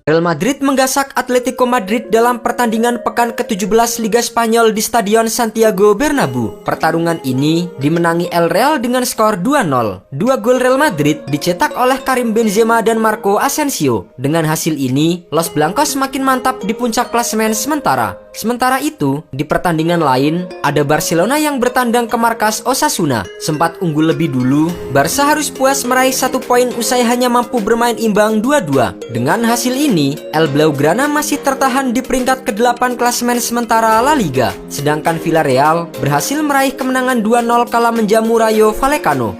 Real Madrid menggasak Atletico Madrid dalam pertandingan pekan ke-17 Liga Spanyol di Stadion Santiago Bernabeu. Pertarungan ini dimenangi El Real dengan skor 2-0. Dua gol Real Madrid dicetak oleh Karim Benzema dan Marco Asensio. Dengan hasil ini, Los Blancos makin mantap di puncak klasemen sementara. Sementara itu, di pertandingan lain, ada Barcelona yang bertandang ke markas Osasuna. Sempat unggul lebih dulu, Barca harus puas meraih 1 poin usai hanya mampu bermain imbang 2-2. Dengan hasil ini, El Blaugrana masih tertahan di peringkat ke-8 klasemen sementara La Liga. Sedangkan Villarreal berhasil meraih kemenangan 2-0 kala menjamu Rayo Vallecano.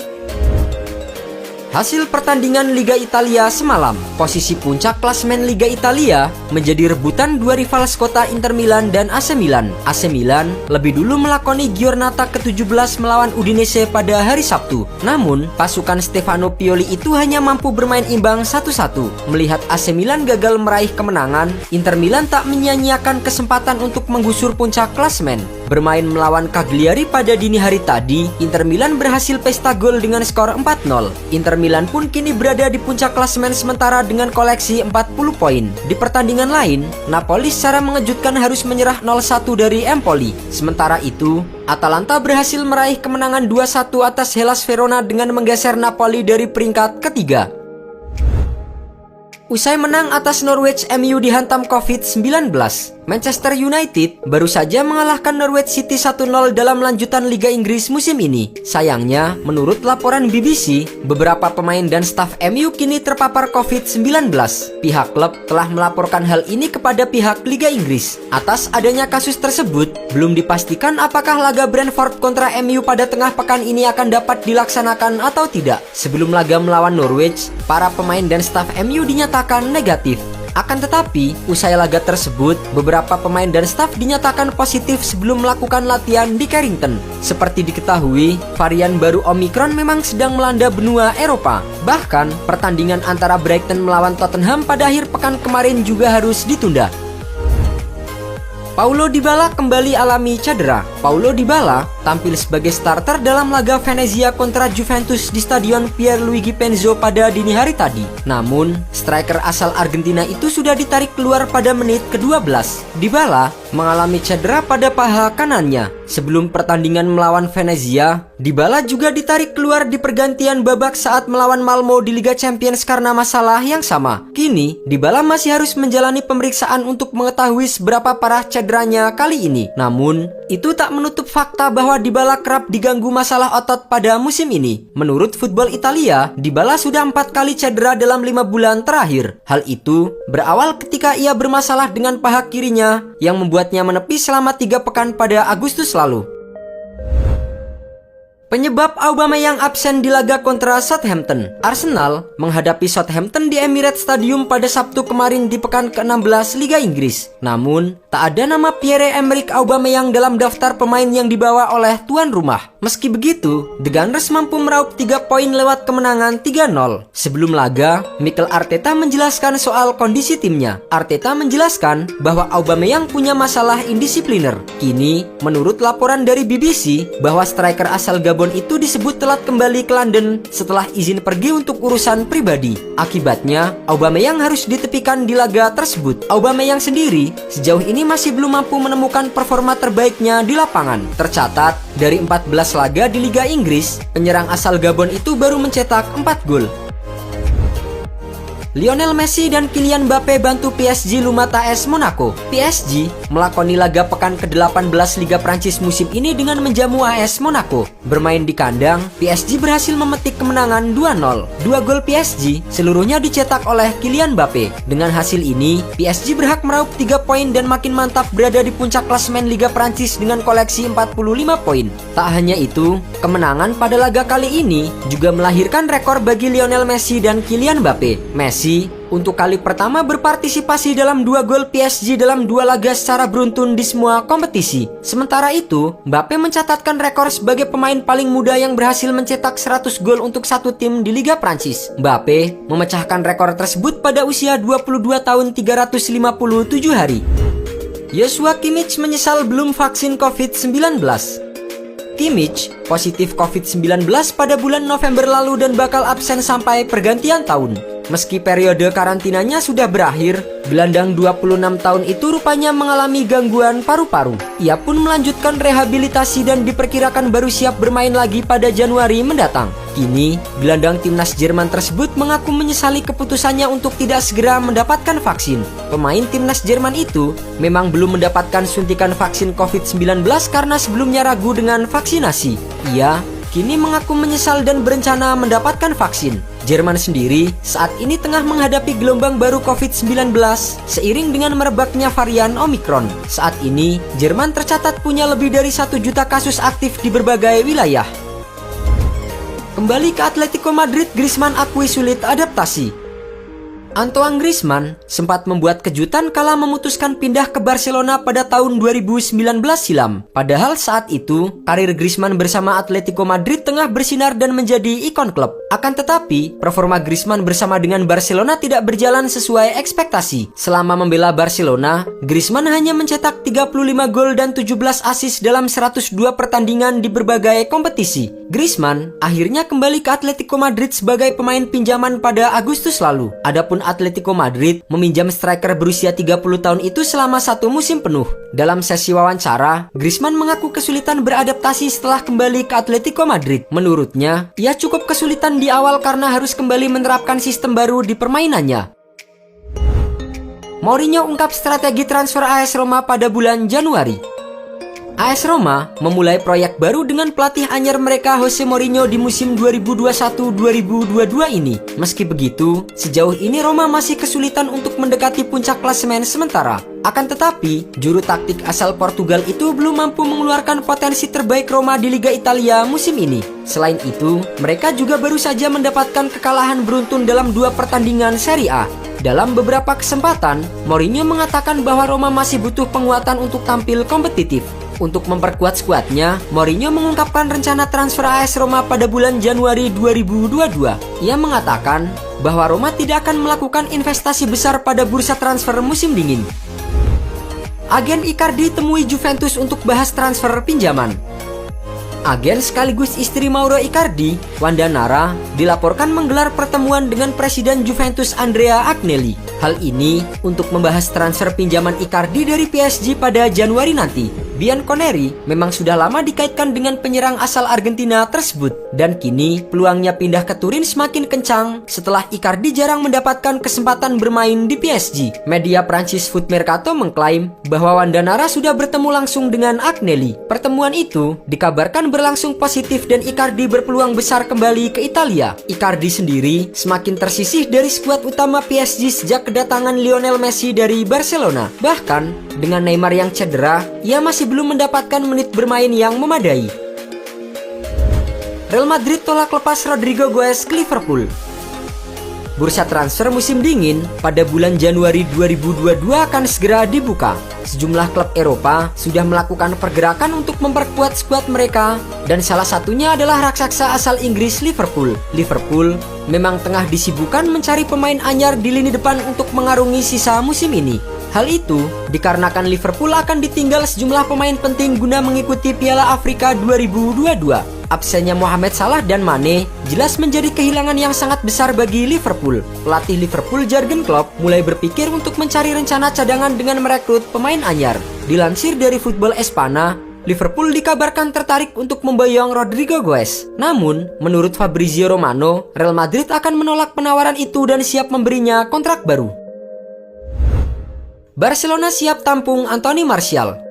Hasil pertandingan Liga Italia semalam, posisi puncak klasemen Liga Italia menjadi rebutan dua rival skota Inter Milan dan AC Milan. AC Milan lebih dulu melakoni Giornata ke-17 melawan Udinese pada hari Sabtu. Namun, pasukan Stefano Pioli itu hanya mampu bermain imbang 1-1. Melihat AC Milan gagal meraih kemenangan, Inter Milan tak menyia-nyiakan kesempatan untuk menggusur puncak klasemen. Bermain melawan Cagliari pada dini hari tadi, Inter Milan berhasil pesta gol dengan skor 4-0. Inter Milan pun kini berada di puncak klasemen sementara dengan koleksi 40 poin. Di pertandingan lain, Napoli secara mengejutkan harus menyerah 0-1 dari Empoli. Sementara itu, Atalanta berhasil meraih kemenangan 2-1 atas Hellas Verona dengan menggeser Napoli dari peringkat ketiga. Usai menang atas Norwich, MU dihantam COVID-19. Manchester United baru saja mengalahkan Norwich City 1-0 dalam lanjutan Liga Inggris musim ini. Sayangnya, menurut laporan BBC, beberapa pemain dan staf MU kini terpapar COVID-19. Pihak klub telah melaporkan hal ini kepada pihak Liga Inggris. Atas adanya kasus tersebut, belum dipastikan apakah laga Brentford kontra MU pada tengah pekan ini akan dapat dilaksanakan atau tidak. Sebelum laga melawan Norwich, para pemain dan staf MU dinyatakan negatif. Akan tetapi, usai laga tersebut, beberapa pemain dan staf dinyatakan positif sebelum melakukan latihan di Carrington. Seperti diketahui, varian baru Omicron memang sedang melanda benua Eropa. Bahkan, pertandingan antara Brighton melawan Tottenham pada akhir pekan kemarin juga harus ditunda. Paulo Dybala kembali alami cedera. Paulo Dybala tampil sebagai starter dalam laga Venezia kontra Juventus di Stadion Pierluigi Penzo pada dini hari tadi. Namun, striker asal Argentina itu sudah ditarik keluar pada menit ke-12. Dybala mengalami cedera pada paha kanannya. Sebelum pertandingan melawan Venezia, Dybala juga ditarik keluar di pergantian babak saat melawan Malmo di Liga Champions karena masalah yang sama. Kini, Dybala masih harus menjalani pemeriksaan untuk mengetahui seberapa parah cederanya kali ini. Namun, itu tak menutup fakta bahwa Dybala kerap diganggu masalah otot pada musim ini. Menurut Football Italia, Dybala sudah 4 kali cedera dalam 5 bulan terakhir. Hal itu berawal ketika ia bermasalah dengan paha kirinya yang membuatnya menepi selama 3 pekan pada Agustus lalu. Penyebab Aubameyang absen di laga kontra Southampton. Arsenal menghadapi Southampton di Emirates Stadium pada Sabtu kemarin di pekan ke-16 Liga Inggris. Namun, tak ada nama Pierre-Emerick Aubameyang dalam daftar pemain yang dibawa oleh tuan rumah. Meski begitu, The Gunners mampu meraup 3 poin lewat kemenangan 3-0. Sebelum laga, Mikel Arteta menjelaskan soal kondisi timnya. Arteta menjelaskan bahwa Aubameyang punya masalah indisipliner. Kini, menurut laporan dari BBC, bahwa striker asal Gabon itu disebut telat kembali ke London setelah izin pergi untuk urusan pribadi. Akibatnya, Aubameyang harus ditepikan di laga tersebut. Aubameyang sendiri sejauh ini masih belum mampu menemukan performa terbaiknya di lapangan. Tercatat, dari 14 laga di Liga Inggris, penyerang asal Gabon itu baru mencetak 4 gol. Lionel Messi dan Kylian Mbappe bantu PSG lumat AS Monaco. PSG melakoni laga pekan ke-18 Liga Prancis musim ini dengan menjamu AS Monaco. Bermain di kandang, PSG berhasil memetik kemenangan 2-0. 2 gol PSG seluruhnya dicetak oleh Kylian Mbappe. Dengan hasil ini, PSG berhak meraup 3 poin dan makin mantap berada di puncak klasemen Liga Prancis dengan koleksi 45 poin. Tak hanya itu, kemenangan pada laga kali ini juga melahirkan rekor bagi Lionel Messi dan Kylian Mbappe. Messi untuk kali pertama berpartisipasi dalam 2 gol PSG dalam 2 laga secara beruntun di semua kompetisi. Sementara itu, Mbappe mencatatkan rekor sebagai pemain paling muda yang berhasil mencetak 100 gol untuk satu tim di Liga Prancis. Mbappe memecahkan rekor tersebut pada usia 22 tahun 357 hari. Joshua Kimmich menyesal belum vaksin COVID-19. Kimmich positif COVID-19 pada bulan November lalu dan bakal absen sampai pergantian tahun. Meski periode karantinanya sudah berakhir, gelandang 26 tahun itu rupanya mengalami gangguan paru-paru. Ia pun melanjutkan rehabilitasi dan diperkirakan baru siap bermain lagi pada Januari mendatang. Kini, gelandang timnas Jerman tersebut mengaku menyesali keputusannya untuk tidak segera mendapatkan vaksin. Pemain timnas Jerman itu memang belum mendapatkan suntikan vaksin COVID-19 karena sebelumnya ragu dengan vaksinasi. Ia kini mengaku menyesal dan berencana mendapatkan vaksin. Jerman sendiri saat ini tengah menghadapi gelombang baru COVID-19 seiring dengan merebaknya varian Omicron. Saat ini, Jerman tercatat punya lebih dari 1 juta kasus aktif di berbagai wilayah. Kembali ke Atletico Madrid, Griezmann akui sulit adaptasi. Antoine Griezmann sempat membuat kejutan kala memutuskan pindah ke Barcelona pada tahun 2019 silam. Padahal saat itu, karir Griezmann bersama Atletico Madrid tengah bersinar dan menjadi ikon klub. Akan tetapi, performa Griezmann bersama dengan Barcelona tidak berjalan sesuai ekspektasi. Selama membela Barcelona, Griezmann hanya mencetak 35 gol dan 17 assist dalam 102 pertandingan di berbagai kompetisi. Griezmann akhirnya kembali ke Atletico Madrid sebagai pemain pinjaman pada Agustus lalu. Adapun Atletico Madrid meminjam striker berusia 30 tahun itu selama 1 musim penuh. Dalam sesi wawancara, Griezmann mengaku kesulitan beradaptasi setelah kembali ke Atletico Madrid. Menurutnya, ia cukup kesulitan di awal karena harus kembali menerapkan sistem baru di permainannya. Mourinho ungkap strategi transfer AS Roma pada bulan Januari. AS Roma memulai proyek baru dengan pelatih anyar mereka Jose Mourinho di musim 2021-2022 ini. Meski begitu, sejauh ini Roma masih kesulitan untuk mendekati puncak klasemen sementara. Akan tetapi, juru taktik asal Portugal itu belum mampu mengeluarkan potensi terbaik Roma di Liga Italia musim ini. Selain itu, mereka juga baru saja mendapatkan kekalahan beruntun dalam 2 pertandingan Serie A. Dalam beberapa kesempatan, Mourinho mengatakan bahwa Roma masih butuh penguatan untuk tampil kompetitif. Untuk memperkuat skuadnya, Mourinho mengungkapkan rencana transfer AS Roma pada bulan Januari 2022. Ia mengatakan bahwa Roma tidak akan melakukan investasi besar pada bursa transfer musim dingin. Agen Icardi temui Juventus untuk bahas transfer pinjaman. Agen sekaligus istri Mauro Icardi, Wanda Nara, dilaporkan menggelar pertemuan dengan Presiden Juventus Andrea Agnelli. Hal ini untuk membahas transfer pinjaman Icardi dari PSG pada Januari nanti. Bianconeri memang sudah lama dikaitkan dengan penyerang asal Argentina tersebut, dan kini peluangnya pindah ke Turin semakin kencang setelah Icardi jarang mendapatkan kesempatan bermain di PSG. Media Prancis Foot Mercato mengklaim bahwa Wanda Nara sudah bertemu langsung dengan Agnelli. Pertemuan itu dikabarkan berlangsung positif dan Icardi berpeluang besar kembali ke Italia. Icardi sendiri semakin tersisih dari skuad utama PSG sejak kedatangan Lionel Messi dari Barcelona. Bahkan dengan Neymar yang cedera, ia masih belum mendapatkan menit bermain yang memadai. Real Madrid tolak lepas Rodrigo Goes ke Liverpool. Bursa transfer musim dingin pada bulan Januari 2022 akan segera dibuka. Sejumlah klub Eropa sudah melakukan pergerakan untuk memperkuat skuad mereka, dan salah satunya adalah raksasa asal Inggris Liverpool. Liverpool memang tengah disibukkan mencari pemain anyar di lini depan untuk mengarungi sisa musim ini. Hal itu dikarenakan Liverpool akan ditinggal sejumlah pemain penting guna mengikuti Piala Afrika 2022. Absennya Mohamed Salah dan Mane jelas menjadi kehilangan yang sangat besar bagi Liverpool. Pelatih Liverpool Jurgen Klopp mulai berpikir untuk mencari rencana cadangan dengan merekrut pemain anyar. Dilansir dari Football Espana, Liverpool dikabarkan tertarik untuk memboyong Rodrigo Goes. Namun, menurut Fabrizio Romano, Real Madrid akan menolak penawaran itu dan siap memberinya kontrak baru. Barcelona siap tampung Anthony Martial.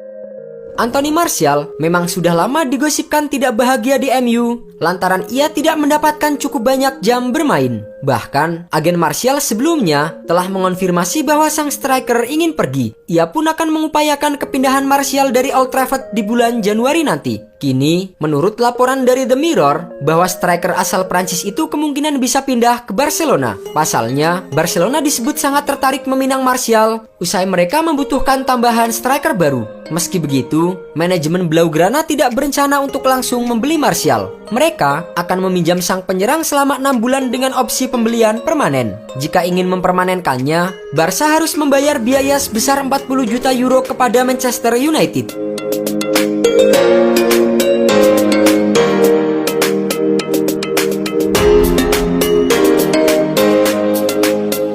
Anthony Martial memang sudah lama digosipkan tidak bahagia di MU lantaran ia tidak mendapatkan cukup banyak jam bermain. Bahkan, agen Martial sebelumnya telah mengonfirmasi bahwa sang striker ingin pergi. Ia pun akan mengupayakan kepindahan Martial dari Old Trafford di bulan Januari nanti. Kini, menurut laporan dari The Mirror, bahwa striker asal Prancis itu kemungkinan bisa pindah ke Barcelona. Pasalnya, Barcelona disebut sangat tertarik meminang Martial usai mereka membutuhkan tambahan striker baru. Meski begitu, manajemen Blaugrana tidak berencana untuk langsung membeli Martial. Mereka akan meminjam sang penyerang selama 6 bulan dengan opsi pembelian permanen. Jika ingin mempermanenkannya, Barca harus membayar biaya sebesar 40 juta euro kepada Manchester United.